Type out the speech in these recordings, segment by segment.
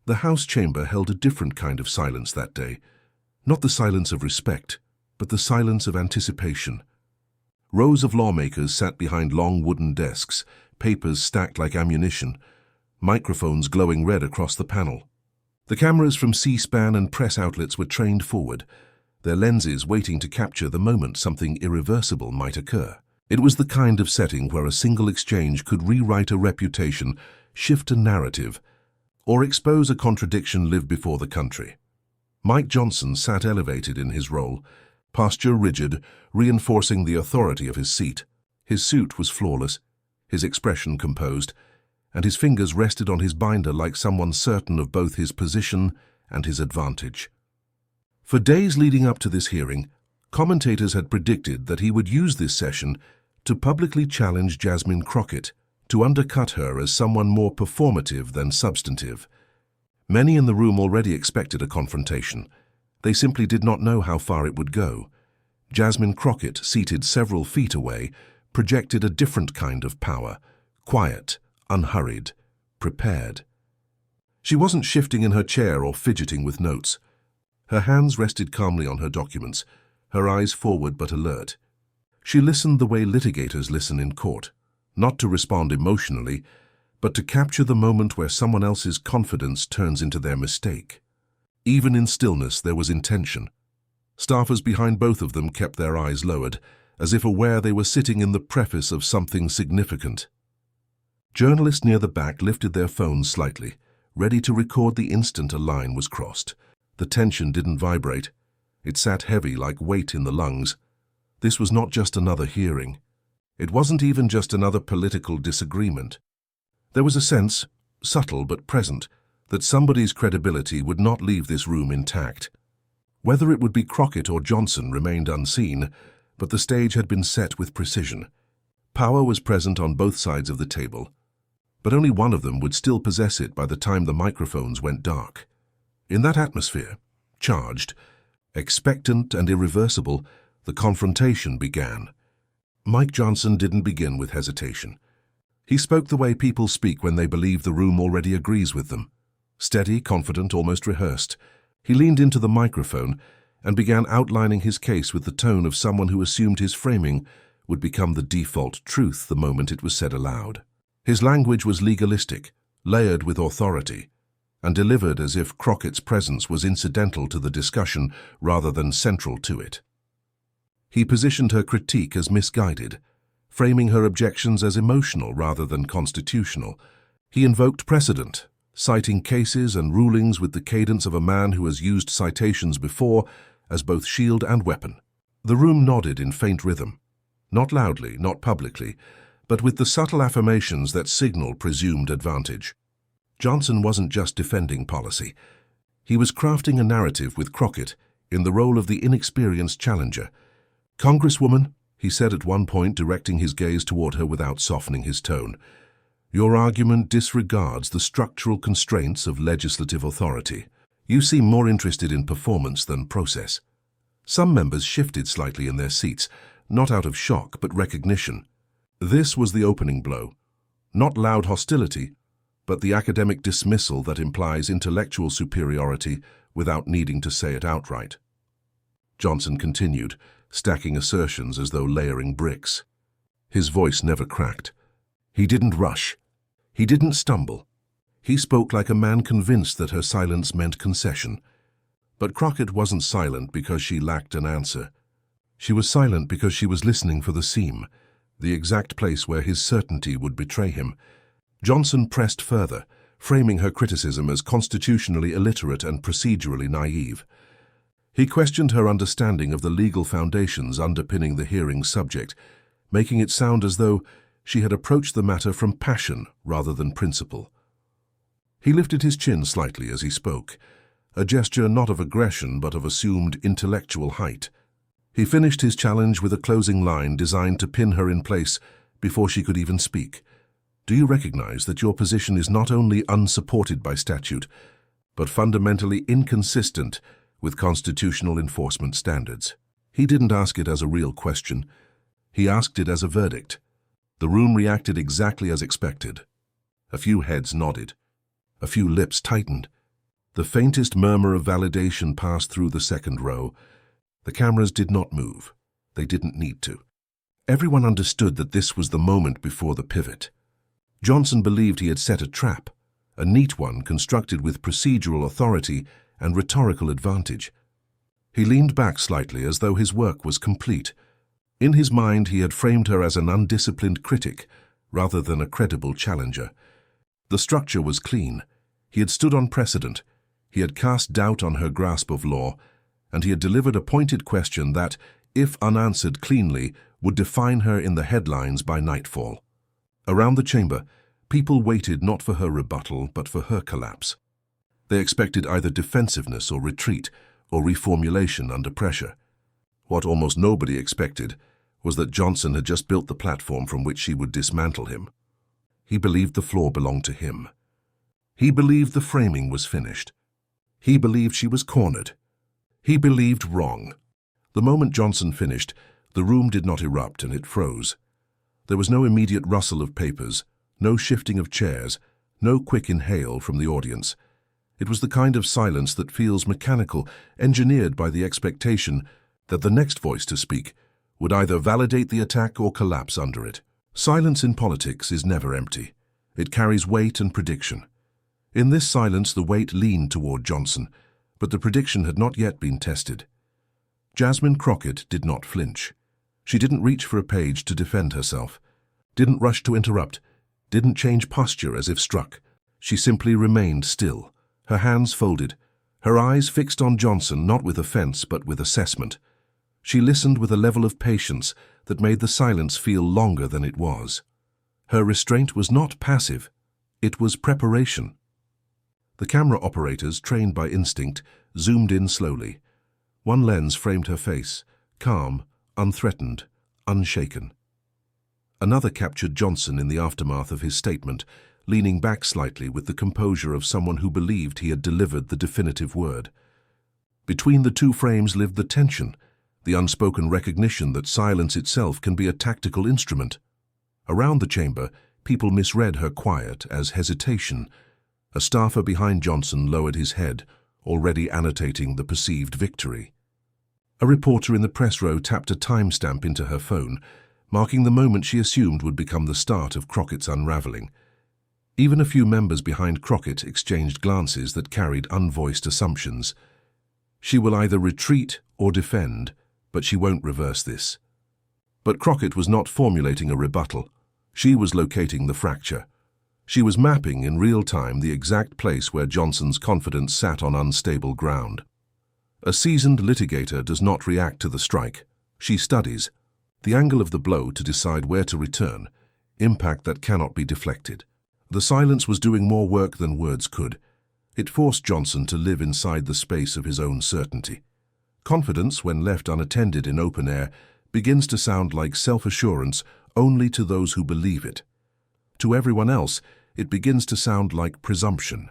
The House chamber held a different kind of silence that day. Not the silence of respect, but the silence of anticipation. Rows of lawmakers sat behind long wooden desks, papers stacked like ammunition, microphones glowing red across the panel. The cameras from C-SPAN and press outlets were trained forward, their lenses waiting to capture the moment something irreversible might occur. It was the kind of setting where a single exchange could rewrite a reputation, shift a narrative, or expose a contradiction lived before the country. Mike Johnson sat elevated in his role, posture rigid, reinforcing the authority of his seat. His suit was flawless, his expression composed, and his fingers rested on his binder like someone certain of both his position and his advantage. For days leading up to this hearing, commentators had predicted that he would use this session to publicly challenge Jasmine Crockett, to undercut her as someone more performative than substantive. Many in the room already expected a confrontation. They simply did not know how far it would go. Jasmine Crockett, seated several feet away, projected a different kind of power, quiet, unhurried, prepared. She wasn't shifting in her chair or fidgeting with notes. Her hands rested calmly on her documents, her eyes forward but alert. She listened the way litigators listen in court, not to respond emotionally, but to capture the moment where someone else's confidence turns into their mistake. Even in stillness there was intention. Staffers behind both of them kept their eyes lowered, as if aware they were sitting in the preface of something significant. Journalists near the back lifted their phones slightly, ready to record the instant a line was crossed. The tension didn't vibrate. It sat heavy like weight in the lungs. This was not just another hearing. It wasn't even just another political disagreement. There was a sense, subtle but present, that somebody's credibility would not leave this room intact. Whether it would be Crockett or Johnson remained unseen, but the stage had been set with precision. Power was present on both sides of the table, but only one of them would still possess it by the time the microphones went dark. In that atmosphere, charged, expectant and irreversible, the confrontation began. Mike Johnson didn't begin with hesitation. He spoke the way people speak when they believe the room already agrees with them. Steady, confident, almost rehearsed. He leaned into the microphone and began outlining his case with the tone of someone who assumed his framing would become the default truth the moment it was said aloud. His language was legalistic, layered with authority, and delivered as if Crockett's presence was incidental to the discussion rather than central to it. He positioned her critique as misguided, framing her objections as emotional rather than constitutional. He invoked precedent, citing cases and rulings with the cadence of a man who has used citations before as both shield and weapon. The room nodded in faint rhythm, not loudly, not publicly, but with the subtle affirmations that signal presumed advantage. Johnson wasn't just defending policy. He was crafting a narrative with Crockett in the role of the inexperienced challenger. "Congresswoman," he said at one point, directing his gaze toward her without softening his tone, "your argument disregards the structural constraints of legislative authority. You seem more interested in performance than process." Some members shifted slightly in their seats, not out of shock but recognition. This was the opening blow. Not loud hostility, but the academic dismissal that implies intellectual superiority without needing to say it outright. Johnson continued, stacking assertions as though layering bricks. His voice never cracked. He didn't rush. He didn't stumble. He spoke like a man convinced that her silence meant concession. But Crockett wasn't silent because she lacked an answer. She was silent because she was listening for the seam, the exact place where his certainty would betray him. Johnson pressed further, framing her criticism as constitutionally illiterate and procedurally naive. He questioned her understanding of the legal foundations underpinning the hearing's subject, making it sound as though she had approached the matter from passion rather than principle. He lifted his chin slightly as he spoke, a gesture not of aggression but of assumed intellectual height. He finished his challenge with a closing line designed to pin her in place before she could even speak. "Do you recognize that your position is not only unsupported by statute, but fundamentally inconsistent with constitutional enforcement standards?" He didn't ask it as a real question. He asked it as a verdict. The room reacted exactly as expected. A few heads nodded. A few lips tightened. The faintest murmur of validation passed through the second row. The cameras did not move. They didn't need to. Everyone understood that this was the moment before the pivot. Johnson believed he had set a trap, a neat one constructed with procedural authority and rhetorical advantage. He leaned back slightly as though his work was complete. In his mind, he had framed her as an undisciplined critic rather than a credible challenger. The structure was clean. He had stood on precedent. He had cast doubt on her grasp of law, and he had delivered a pointed question that, if unanswered cleanly, would define her in the headlines by nightfall. Around the chamber, people waited not for her rebuttal, but for her collapse. They expected either defensiveness or retreat, or reformulation under pressure. What almost nobody expected was that Johnson had just built the platform from which she would dismantle him. He believed the floor belonged to him. He believed the framing was finished. He believed she was cornered. He believed wrong. The moment Johnson finished, the room did not erupt and it froze. There was no immediate rustle of papers, no shifting of chairs, no quick inhale from the audience. It was the kind of silence that feels mechanical, engineered by the expectation that the next voice to speak would either validate the attack or collapse under it. Silence in politics is never empty. It carries weight and prediction. In this silence, the weight leaned toward Johnson, but the prediction had not yet been tested. Jasmine Crockett did not flinch. She didn't reach for a page to defend herself, didn't rush to interrupt, didn't change posture as if struck. She simply remained still, her hands folded, her eyes fixed on Johnson, not with offense but with assessment. She listened with a level of patience that made the silence feel longer than it was. Her restraint was not passive, it was preparation. The camera operators, trained by instinct, zoomed in slowly. One lens framed her face, calm, unthreatened, unshaken. Another captured Johnson in the aftermath of his statement, leaning back slightly with the composure of someone who believed he had delivered the definitive word. Between the two frames lived the tension, the unspoken recognition that silence itself can be a tactical instrument. Around the chamber, people misread her quiet as hesitation. A staffer behind Johnson lowered his head, already annotating the perceived victory. A reporter in the press row tapped a timestamp into her phone, marking the moment she assumed would become the start of Crockett's unraveling. Even a few members behind Crockett exchanged glances that carried unvoiced assumptions. She will either retreat or defend, but she won't reverse this. But Crockett was not formulating a rebuttal. She was locating the fracture. She was mapping in real time the exact place where Johnson's confidence sat on unstable ground. A seasoned litigator does not react to the strike. She studies the angle of the blow to decide where to return, impact that cannot be deflected. The silence was doing more work than words could. It forced Johnson to live inside the space of his own certainty. Confidence, when left unattended in open air, begins to sound like self-assurance only to those who believe it. To everyone else, it begins to sound like presumption.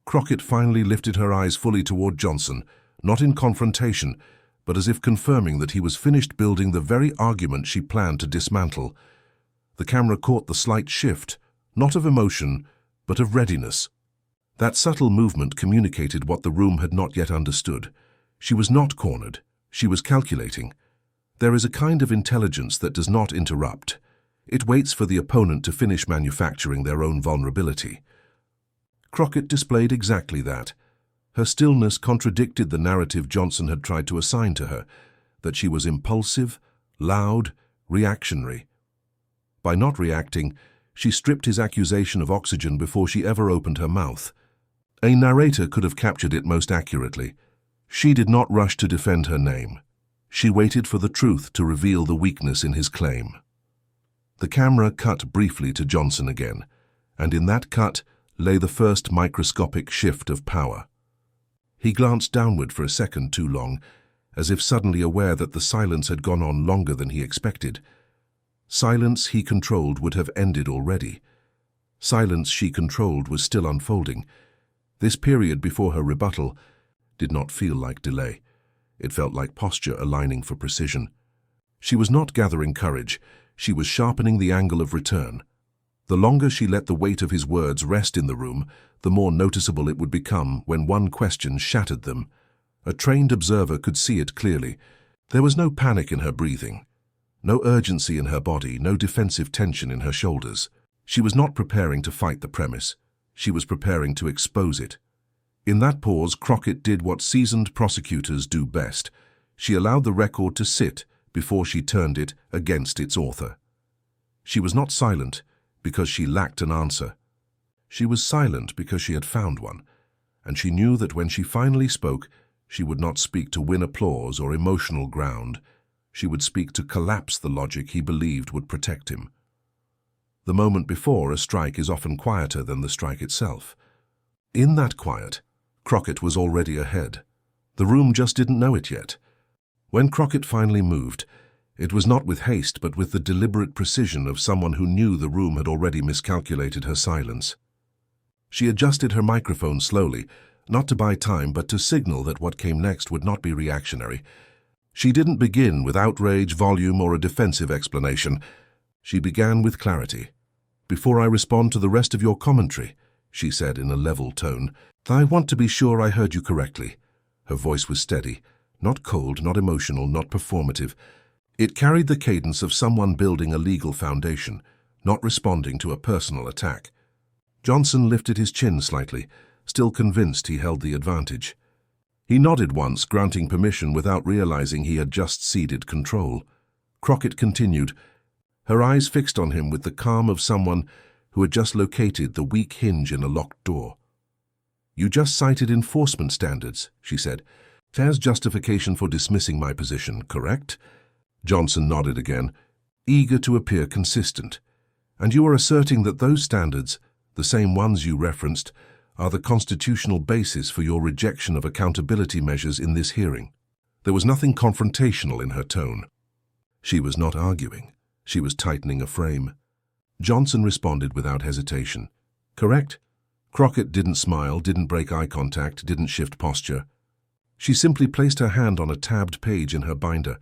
Crockett finally lifted her eyes fully toward Johnson, not in confrontation, but as if confirming that he was finished building the very argument she planned to dismantle. The camera caught the slight shift, not of emotion, but of readiness. That subtle movement communicated what the room had not yet understood. She was not cornered. She was calculating. There is a kind of intelligence that does not interrupt. It waits for the opponent to finish manufacturing their own vulnerability. Crockett displayed exactly that. Her stillness contradicted the narrative Johnson had tried to assign to her, that she was impulsive, loud, reactionary. By not reacting, she stripped his accusation of oxygen before she ever opened her mouth. A narrator could have captured it most accurately. She did not rush to defend her name. She waited for the truth to reveal the weakness in his claim. The camera cut briefly to Johnson again, and in that cut lay the first microscopic shift of power. He glanced downward for a second too long, as if suddenly aware that the silence had gone on longer than he expected. Silence he controlled would have ended already. Silence she controlled was still unfolding. This period before her rebuttal did not feel like delay. It felt like posture aligning for precision. She was not gathering courage. She was sharpening the angle of return. The longer she let the weight of his words rest in the room, the more noticeable it would become when one question shattered them. A trained observer could see it clearly. There was no panic in her breathing, no urgency in her body, no defensive tension in her shoulders. She was not preparing to fight the premise. She was preparing to expose it. In that pause, Crockett did what seasoned prosecutors do best. She allowed the record to sit before she turned it against its author. She was not silent because she lacked an answer. She was silent because she had found one, and she knew that when she finally spoke, she would not speak to win applause or emotional ground. She would speak to collapse the logic he believed would protect him. The moment before a strike is often quieter than the strike itself. In that quiet, Crockett was already ahead. The room just didn't know it yet. When Crockett finally moved, it was not with haste but with the deliberate precision of someone who knew the room had already miscalculated her silence. She adjusted her microphone slowly, not to buy time but to signal that what came next would not be reactionary. She didn't begin with outrage, volume, or a defensive explanation. She began with clarity. "Before I respond to the rest of your commentary," she said in a level tone, "I want to be sure I heard you correctly." Her voice was steady, not cold, not emotional, not performative. It carried the cadence of someone building a legal foundation, not responding to a personal attack. Johnson lifted his chin slightly, still convinced he held the advantage. He nodded once, granting permission without realizing he had just ceded control. Crockett continued, her eyes fixed on him with the calm of someone who had just located the weak hinge in a locked door. "You just cited enforcement standards," she said, "as justification for dismissing my position, correct?" Johnson nodded again, eager to appear consistent. "And you are asserting that those standards, the same ones you referenced, are the constitutional basis for your rejection of accountability measures in this hearing?" There was nothing confrontational in her tone. She was not arguing. She was tightening a frame. Johnson responded without hesitation. "Correct." Crockett didn't smile, didn't break eye contact, didn't shift posture. She simply placed her hand on a tabbed page in her binder,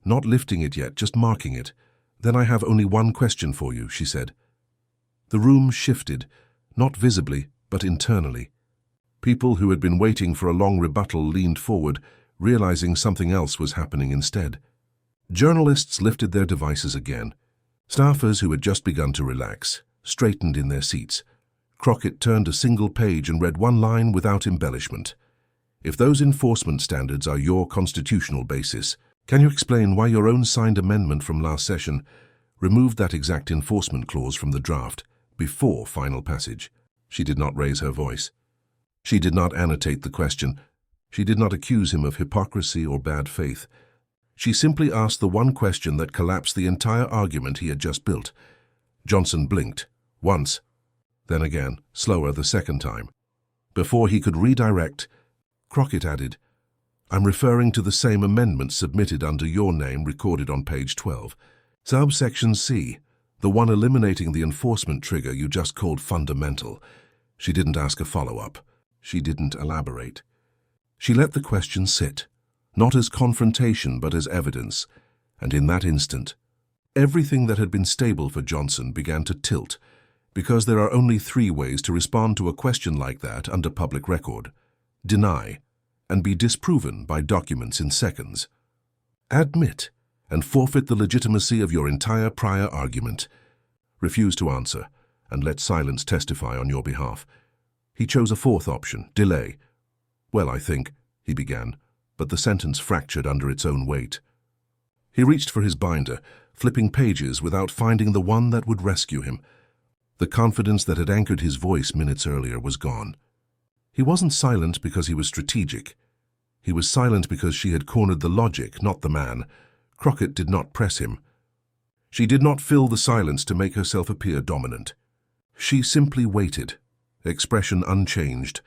not lifting it yet, just marking it. "Then I have only one question for you," she said. The room shifted, not visibly, but internally. People who had been waiting for a long rebuttal leaned forward, realizing something else was happening instead. Journalists lifted their devices again. Staffers who had just begun to relax straightened in their seats. Crockett turned a single page and read one line without embellishment. "If those enforcement standards are your constitutional basis, can you explain why your own signed amendment from last session removed that exact enforcement clause from the draft before final passage?" She did not raise her voice. She did not annotate the question. She did not accuse him of hypocrisy or bad faith. She simply asked the one question that collapsed the entire argument he had just built. Johnson blinked, once, then again, slower the second time. Before he could redirect, Crockett added, "I'm referring to the same amendment submitted under your name recorded on page 12. Subsection C, the one eliminating the enforcement trigger you just called fundamental." She didn't ask a follow-up. She didn't elaborate. She let the question sit, not as confrontation but as evidence, and in that instant, everything that had been stable for Johnson began to tilt, because there are only three ways to respond to a question like that under public record: deny, and be disproven by documents in seconds; admit, and forfeit the legitimacy of your entire prior argument; refuse to answer, and let silence testify on your behalf. He chose a fourth option: delay. "Well, I think," he began, but the sentence fractured under its own weight. He reached for his binder, flipping pages without finding the one that would rescue him. The confidence that had anchored his voice minutes earlier was gone. He wasn't silent because he was strategic. He was silent because she had cornered the logic, not the man. Crockett did not press him. She did not fill the silence to make herself appear dominant. She simply waited, expression unchanged,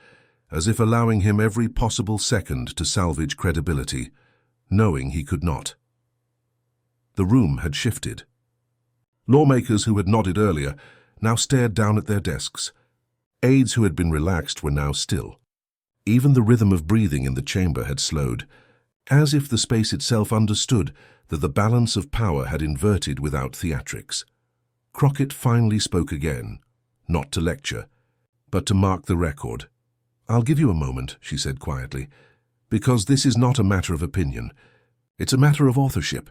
as if allowing him every possible second to salvage credibility, knowing he could not. The room had shifted. Lawmakers who had nodded earlier now stared down at their desks. Aides who had been relaxed were now still. Even the rhythm of breathing in the chamber had slowed, as if the space itself understood that the balance of power had inverted without theatrics. Crockett finally spoke again, not to lecture, but to mark the record. "I'll give you a moment," she said quietly, "because this is not a matter of opinion. It's a matter of authorship."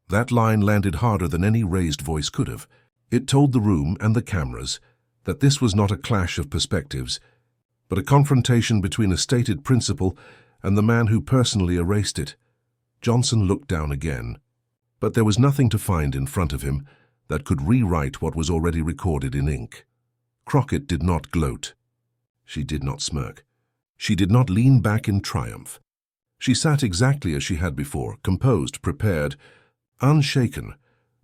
That line landed harder than any raised voice could have. It told the room and the cameras that this was not a clash of perspectives, but a confrontation between a stated principle and the man who personally erased it. Johnson looked down again, but there was nothing to find in front of him that could rewrite what was already recorded in ink. Crockett did not gloat. She did not smirk. She did not lean back in triumph. She sat exactly as she had before, composed, prepared, unshaken,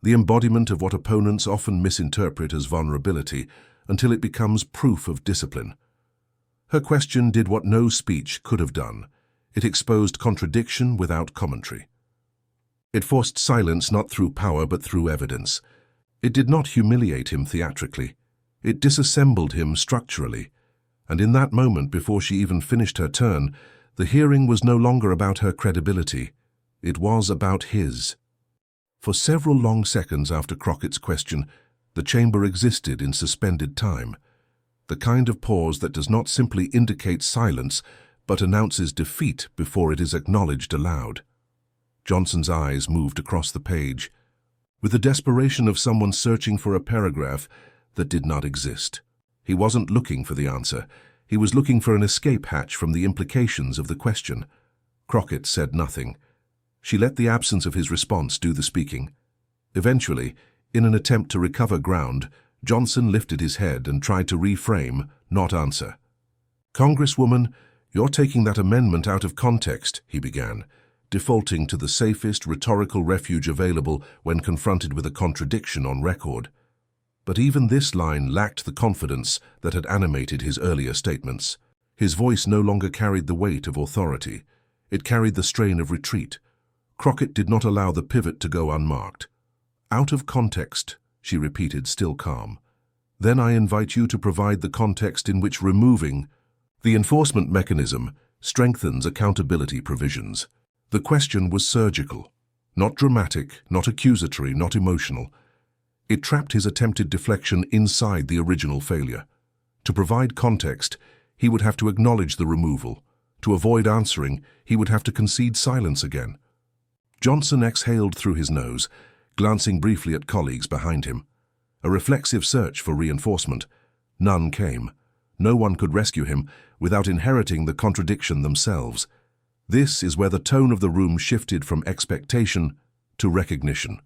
the embodiment of what opponents often misinterpret as vulnerability until it becomes proof of discipline. Her question did what no speech could have done. It exposed contradiction without commentary. It forced silence not through power but through evidence. It did not humiliate him theatrically. It disassembled him structurally. And in that moment, before she even finished her turn, the hearing was no longer about her credibility. It was about his. For several long seconds after Crockett's question, the chamber existed in suspended time, the kind of pause that does not simply indicate silence, but announces defeat before it is acknowledged aloud. Johnson's eyes moved across the page, with the desperation of someone searching for a paragraph that did not exist. He wasn't looking for the answer. He was looking for an escape hatch from the implications of the question. Crockett said nothing. She let the absence of his response do the speaking. Eventually, in an attempt to recover ground, Johnson lifted his head and tried to reframe, not answer. "Congresswoman, you're taking that amendment out of context," he began, defaulting to the safest rhetorical refuge available when confronted with a contradiction on record. But even this line lacked the confidence that had animated his earlier statements. His voice no longer carried the weight of authority. It carried the strain of retreat. Crockett did not allow the pivot to go unmarked. "Out of context," she repeated, still calm. "Then I invite you to provide the context in which removing the enforcement mechanism strengthens accountability provisions." The question was surgical, not dramatic, not accusatory, not emotional. It trapped his attempted deflection inside the original failure. To provide context, he would have to acknowledge the removal. To avoid answering, he would have to concede silence again. Johnson exhaled through his nose, glancing briefly at colleagues behind him. A reflexive search for reinforcement. None came. No one could rescue him without inheriting the contradiction themselves. This is where the tone of the room shifted from expectation to recognition.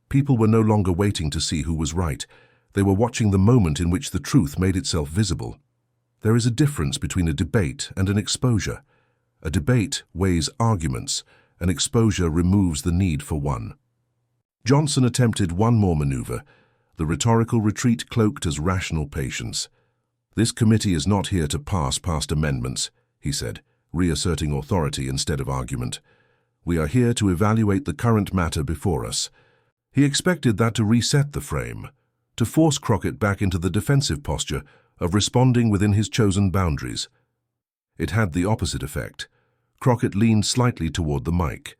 People were no longer waiting to see who was right. They were watching the moment in which the truth made itself visible. There is a difference between a debate and an exposure. A debate weighs arguments. An exposure removes the need for one. Johnson attempted one more maneuver, the rhetorical retreat cloaked as rational patience. "This committee is not here to pass past amendments," he said, reasserting authority instead of argument. "We are here to evaluate the current matter before us." He expected that to reset the frame, to force Crockett back into the defensive posture of responding within his chosen boundaries. It had the opposite effect. Crockett leaned slightly toward the mic,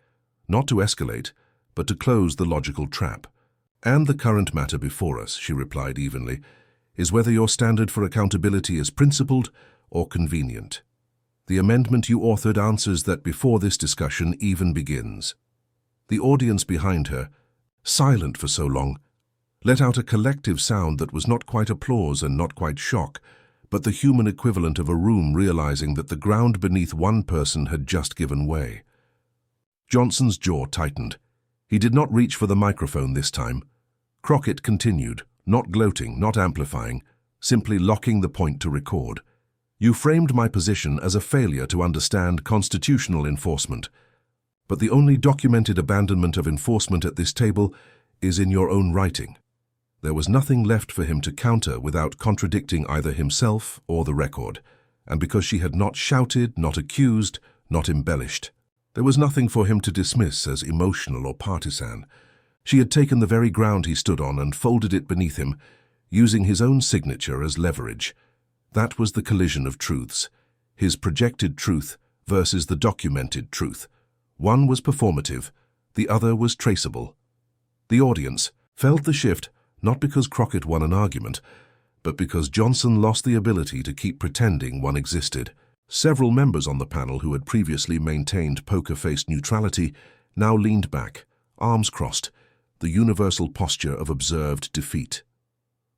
not to escalate, but to close the logical trap. "And the current matter before us," she replied evenly, "is whether your standard for accountability is principled or convenient. The amendment you authored answers that before this discussion even begins." The audience behind her, silent for so long, let out a collective sound that was not quite applause and not quite shock, but the human equivalent of a room realizing that the ground beneath one person had just given way. Johnson's jaw tightened. He did not reach for the microphone this time. Crockett continued, not gloating, not amplifying, simply locking the point to record. "You framed my position as a failure to understand constitutional enforcement. But the only documented abandonment of enforcement at this table is in your own writing." There was nothing left for him to counter without contradicting either himself or the record, and because she had not shouted, not accused, not embellished, there was nothing for him to dismiss as emotional or partisan. She had taken the very ground he stood on and folded it beneath him, using his own signature as leverage. That was the collision of truths, his projected truth versus the documented truth. One was performative, the other was traceable. The audience felt the shift not because Crockett won an argument, but because Johnson lost the ability to keep pretending one existed. Several members on the panel who had previously maintained poker-faced neutrality now leaned back, arms crossed, the universal posture of observed defeat.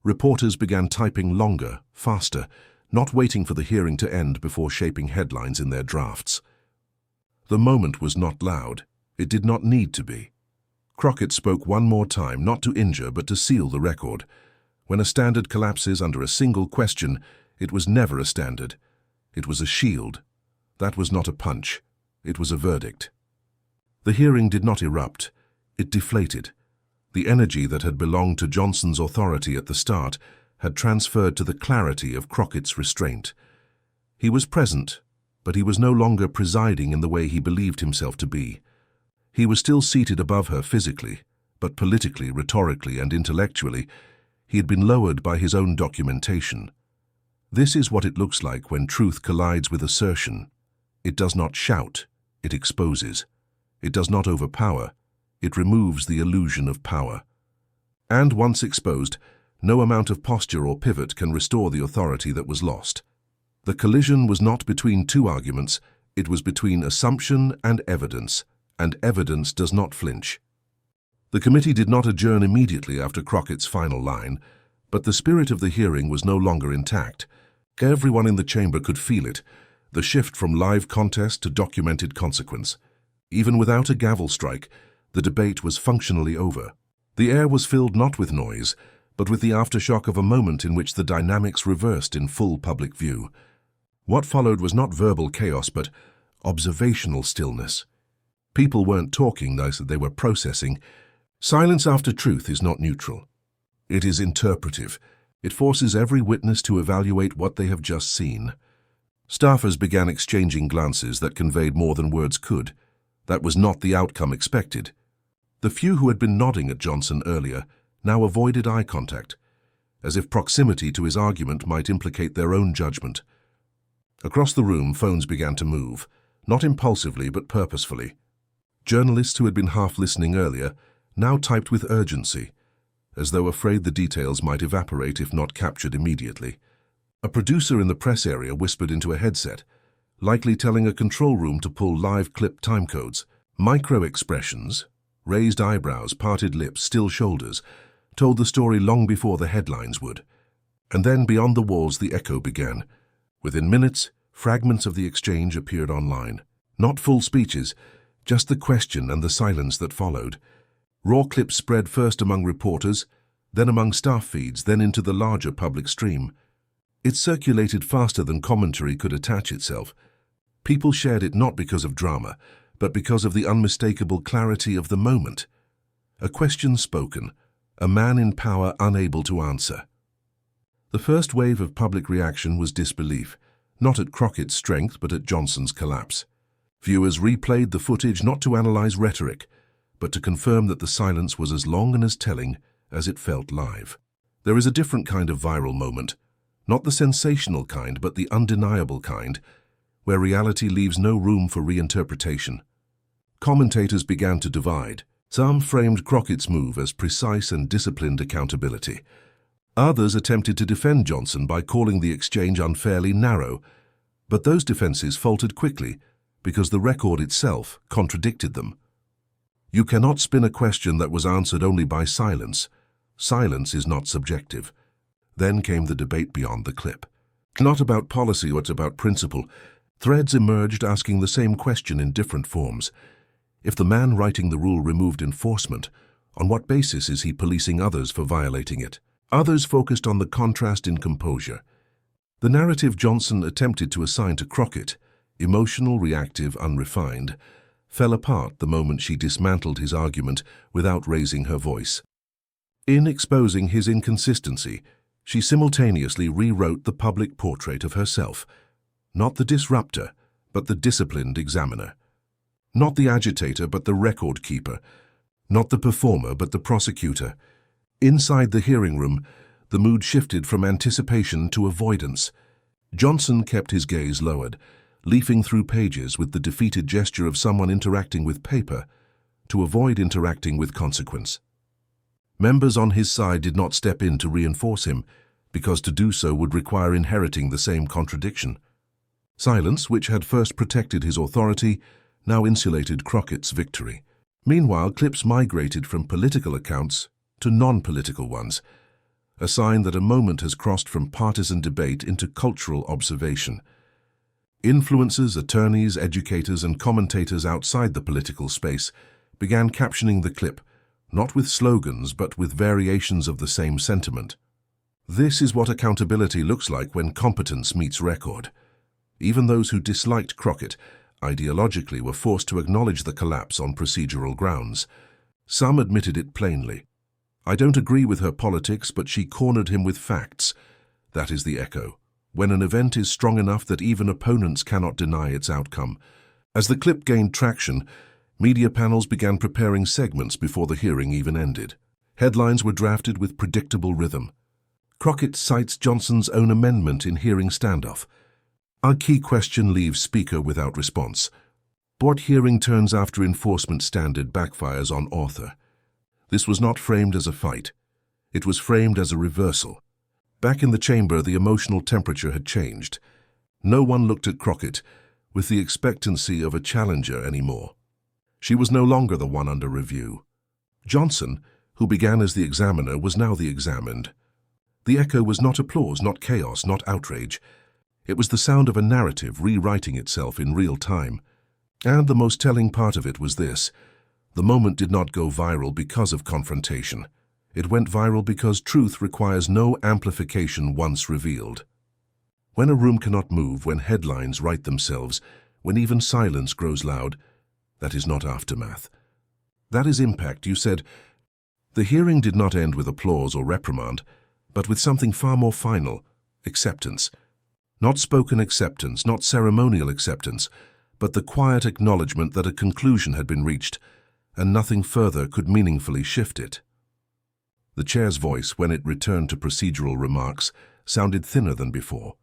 Reporters began typing longer, faster, not waiting for the hearing to end before shaping headlines in their drafts. The moment was not loud. It did not need to be. Crockett spoke one more time, not to injure but to seal the record. When a standard collapses under a single question, it was never a standard. It was a shield. That was not a punch. It was a verdict. The hearing did not erupt. It deflated. The energy that had belonged to Johnson's authority at the start had transferred to the clarity of Crockett's restraint. He was present, but he was no longer presiding in the way he believed himself to be. He was still seated above her physically, but politically, rhetorically, and intellectually, he had been lowered by his own documentation. This is what it looks like when truth collides with assertion. It does not shout, it exposes. It does not overpower, it removes the illusion of power. And once exposed, no amount of posture or pivot can restore the authority that was lost. The collision was not between two arguments, it was between assumption and evidence does not flinch. The committee did not adjourn immediately after Crockett's final line, but the spirit of the hearing was no longer intact. Everyone in the chamber could feel it, the shift from live contest to documented consequence. Even without a gavel strike, the debate was functionally over. The air was filled not with noise, but with the aftershock of a moment in which the dynamics reversed in full public view. What followed was not verbal chaos, but observational stillness. People weren't talking, they were processing. Silence after truth is not neutral. It is interpretive. It forces every witness to evaluate what they have just seen. Staffers began exchanging glances that conveyed more than words could. That was not the outcome expected. The few who had been nodding at Johnson earlier now avoided eye contact, as if proximity to his argument might implicate their own judgment. Across the room, phones began to move, not impulsively but purposefully. Journalists who had been half listening earlier now typed with urgency, as though afraid the details might evaporate if not captured immediately. A producer in the press area whispered into a headset, likely telling a control room to pull live clip timecodes. Micro-expressions, raised eyebrows, parted lips, still shoulders, told the story long before the headlines would. And then beyond the walls the echo began. Within minutes, fragments of the exchange appeared online. Not full speeches, just the question and the silence that followed. Raw clips spread first among reporters, then among staff feeds, then into the larger public stream. It circulated faster than commentary could attach itself. People shared it not because of drama, but because of the unmistakable clarity of the moment. A question spoken, a man in power unable to answer. The first wave of public reaction was disbelief, not at Crockett's strength but at Johnson's collapse. Viewers replayed the footage not to analyze rhetoric, but to confirm that the silence was as long and as telling as it felt live. There is a different kind of viral moment, not the sensational kind but the undeniable kind, where reality leaves no room for reinterpretation. Commentators began to divide. Some framed Crockett's move as precise and disciplined accountability. Others attempted to defend Johnson by calling the exchange unfairly narrow, but those defenses faltered quickly because the record itself contradicted them. You cannot spin a question that was answered only by silence. Silence is not subjective. Then came the debate beyond the clip. Not about policy, but about principle. Threads emerged asking the same question in different forms. If the man writing the rule removed enforcement, on what basis is he policing others for violating it? Others focused on the contrast in composure. The narrative Johnson attempted to assign to Crockett, emotional, reactive, unrefined, fell apart the moment she dismantled his argument without raising her voice. In exposing his inconsistency, she simultaneously rewrote the public portrait of herself, not the disruptor, but the disciplined examiner. Not the agitator, but the record keeper. Not the performer, but the prosecutor. Inside the hearing room, the mood shifted from anticipation to avoidance. Johnson kept his gaze lowered, leafing through pages with the defeated gesture of someone interacting with paper to avoid interacting with consequence. Members on his side did not step in to reinforce him, because to do so would require inheriting the same contradiction. Silence, which had first protected his authority, now insulated Crockett's victory. Meanwhile, clips migrated from political accounts to non-political ones, a sign that a moment has crossed from partisan debate into cultural observation. Influencers, attorneys, educators, and commentators outside the political space began captioning the clip, not with slogans but with variations of the same sentiment. This is what accountability looks like when competence meets record. Even those who disliked Crockett ideologically were forced to acknowledge the collapse on procedural grounds. Some admitted it plainly. "I don't agree with her politics, but she cornered him with facts." That is the echo. When an event is strong enough that even opponents cannot deny its outcome. As the clip gained traction, media panels began preparing segments before the hearing even ended. Headlines were drafted with predictable rhythm. Crockett cites Johnson's own amendment in hearing standoff. A key question leaves speaker without response. What hearing turns after enforcement standard backfires on author? This was not framed as a fight. It was framed as a reversal. Back in the chamber, the emotional temperature had changed. No one looked at Crockett with the expectancy of a challenger anymore. She was no longer the one under review. Johnson, who began as the examiner, was now the examined. The echo was not applause, not chaos, not outrage. It was the sound of a narrative rewriting itself in real time. And the most telling part of it was this: the moment did not go viral because of confrontation. It went viral because truth requires no amplification once revealed. When a room cannot move, when headlines write themselves, when even silence grows loud, that is not aftermath. That is impact, you said. The hearing did not end with applause or reprimand, but with something far more final: acceptance. Not spoken acceptance, not ceremonial acceptance, but the quiet acknowledgement that a conclusion had been reached, and nothing further could meaningfully shift it. The chair's voice, when it returned to procedural remarks, sounded thinner than before,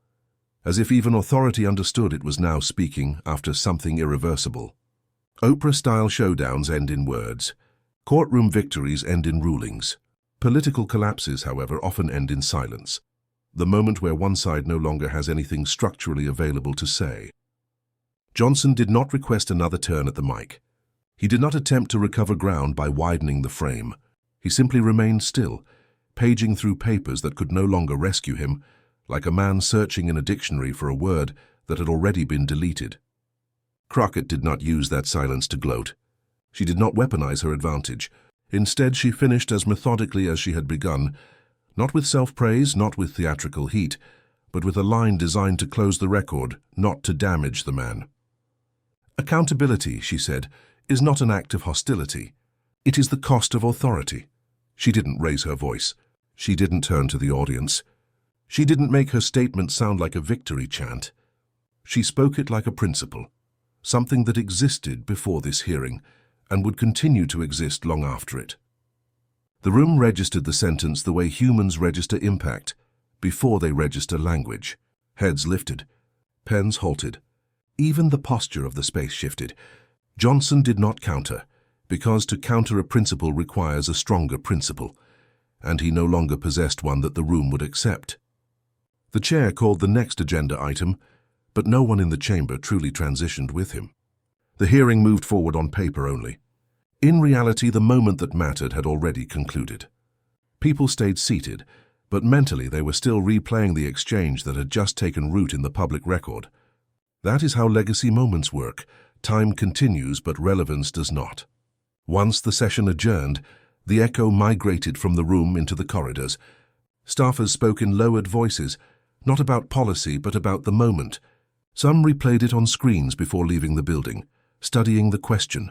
as if even authority understood it was now speaking after something irreversible. Oprah-style showdowns end in words. Courtroom victories end in rulings. Political collapses, however, often end in silence, the moment where one side no longer has anything structurally available to say. Johnson did not request another turn at the mic. He did not attempt to recover ground by widening the frame. He simply remained still, paging through papers that could no longer rescue him, like a man searching in a dictionary for a word that had already been deleted. Crockett did not use that silence to gloat. She did not weaponize her advantage. Instead, she finished as methodically as she had begun, not with self-praise, not with theatrical heat, but with a line designed to close the record, not to damage the man. "Accountability," she said, "is not an act of hostility. It is the cost of authority." She didn't raise her voice. She didn't turn to the audience. She didn't make her statement sound like a victory chant. She spoke it like a principle, something that existed before this hearing and would continue to exist long after it. The room registered the sentence the way humans register impact, before they register language. Heads lifted. Pens halted. Even the posture of the space shifted. Johnson did not counter, because to counter a principle requires a stronger principle, and he no longer possessed one that the room would accept. The chair called the next agenda item, but no one in the chamber truly transitioned with him. The hearing moved forward on paper only. In reality, the moment that mattered had already concluded. People stayed seated, but mentally they were still replaying the exchange that had just taken root in the public record. That is how legacy moments work. Time continues, but relevance does not. Once the session adjourned, the echo migrated from the room into the corridors. Staffers spoke in lowered voices, not about policy but about the moment. Some replayed it on screens before leaving the building, studying the question,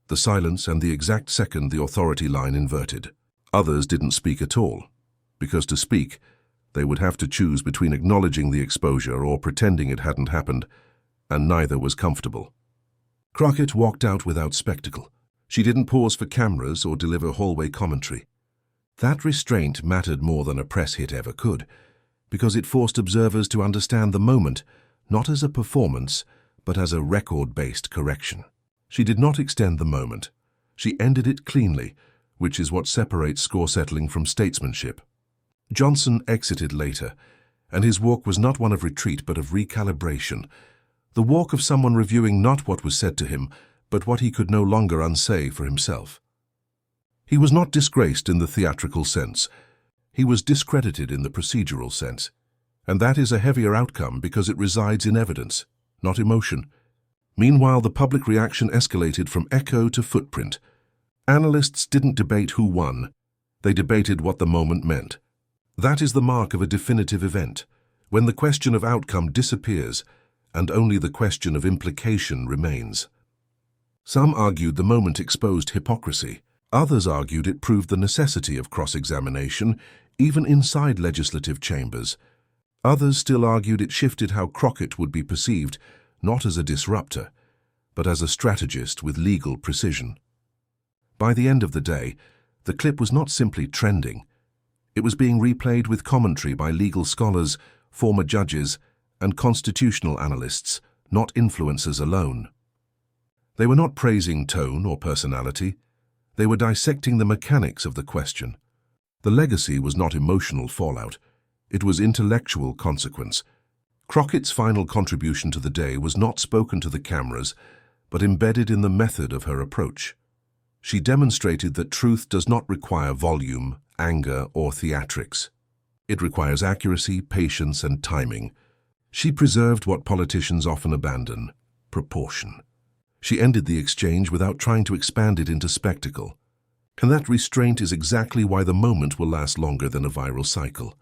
the silence, and the exact second the authority line inverted. Others didn't speak at all, because to speak, they would have to choose between acknowledging the exposure or pretending it hadn't happened, and neither was comfortable. Crockett walked out without spectacle. She didn't pause for cameras or deliver hallway commentary. That restraint mattered more than a press hit ever could, because it forced observers to understand the moment, not as a performance, but as a record-based correction. She did not extend the moment. She ended it cleanly, which is what separates score settling from statesmanship. Johnson exited later, and his walk was not one of retreat but of recalibration, the walk of someone reviewing not what was said to him, but what he could no longer unsay for himself. He was not disgraced in the theatrical sense. He was discredited in the procedural sense. And that is a heavier outcome because it resides in evidence, not emotion. Meanwhile, the public reaction escalated from echo to footprint. Analysts didn't debate who won. They debated what the moment meant. That is the mark of a definitive event, when the question of outcome disappears and only the question of implication remains. Some argued the moment exposed hypocrisy. Others argued it proved the necessity of cross-examination, even inside legislative chambers. Others still argued it shifted how Crockett would be perceived, not as a disruptor, but as a strategist with legal precision. By the end of the day, the clip was not simply trending. It was being replayed with commentary by legal scholars, former judges, and constitutional analysts, not influencers alone. They were not praising tone or personality. They were dissecting the mechanics of the question. The legacy was not emotional fallout. It was intellectual consequence. Crockett's final contribution to the day was not spoken to the cameras, but embedded in the method of her approach. She demonstrated that truth does not require volume, anger, or theatrics. It requires accuracy, patience, and timing. She preserved what politicians often abandon: proportion. She ended the exchange without trying to expand it into spectacle. And that restraint is exactly why the moment will last longer than a viral cycle.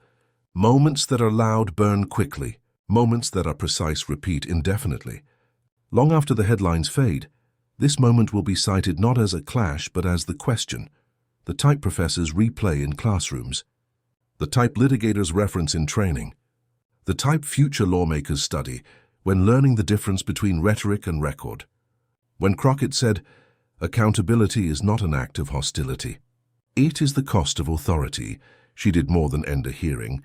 Moments that are loud burn quickly. Moments that are precise repeat indefinitely. Long after the headlines fade, this moment will be cited not as a clash but as the question, the type professors replay in classrooms, the type litigators reference in training, the type future lawmakers study when learning the difference between rhetoric and record. When Crockett said, "Accountability is not an act of hostility. It is the cost of authority," she did more than end a hearing.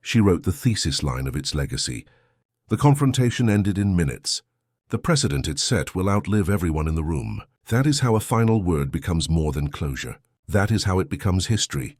She wrote the thesis line of its legacy. The confrontation ended in minutes. The precedent it set will outlive everyone in the room. That is how a final word becomes more than closure. That is how it becomes history.